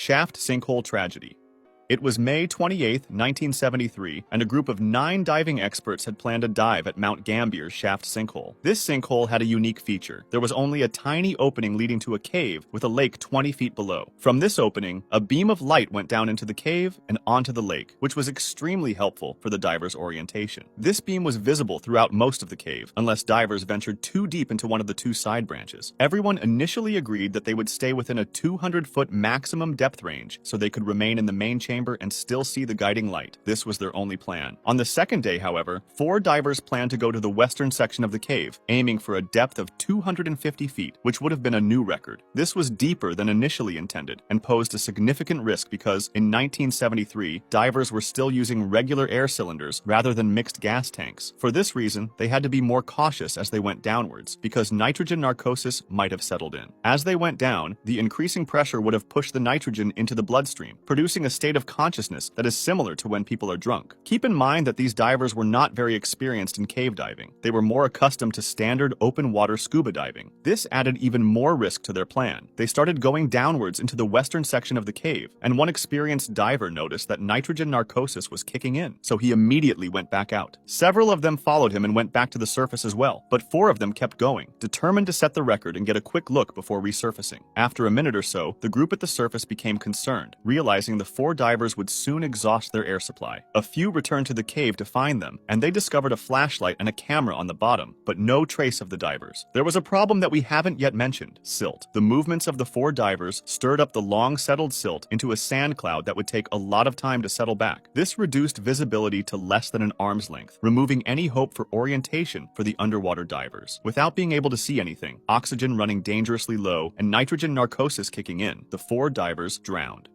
Shaft Sinkhole Tragedy. It was May 28, 1973, and a group of 9 diving experts had planned a dive at Mount Gambier's Shaft Sinkhole. This sinkhole had a unique feature. There was only a tiny opening leading to a cave with a lake 20 feet below. From this opening, a beam of light went down into the cave and onto the lake, which was extremely helpful for the divers' orientation. This beam was visible throughout most of the cave, unless divers ventured too deep into one of the 2 side branches. Everyone initially agreed that they would stay within a 200-foot maximum depth range so they could remain in the main chamber and still see the guiding light. This was their only plan. On the second day, however, 4 divers planned to go to the western section of the cave, aiming for a depth of 250 feet, which would have been a new record. This was deeper than initially intended and posed a significant risk because, in 1973, divers were still using regular air cylinders rather than mixed gas tanks. For this reason, they had to be more cautious as they went downwards, because nitrogen narcosis might have settled in. As they went down, the increasing pressure would have pushed the nitrogen into the bloodstream, producing a state of consciousness that is similar to when people are drunk. Keep in mind that these divers were not very experienced in cave diving. They were more accustomed to standard open water scuba diving. This added even more risk to their plan. They started going downwards into the western section of the cave, and one experienced diver noticed that nitrogen narcosis was kicking in, so he immediately went back out. Several of them followed him and went back to the surface as well, but 4 of them kept going, determined to set the record and get a quick look before resurfacing. After a minute or so, the group at the surface became concerned, realizing the 4 divers would soon exhaust their air supply. A few returned to the cave to find them, and they discovered a flashlight and a camera on the bottom, but no trace of the divers. There was a problem that we haven't yet mentioned: silt. The movements of the 4 divers stirred up the long settled silt into a sand cloud that would take a lot of time to settle back. This reduced visibility to less than an arm's length, removing any hope for orientation for the underwater divers. Without being able to see anything, oxygen running dangerously low, and nitrogen narcosis kicking in, the 4 divers drowned.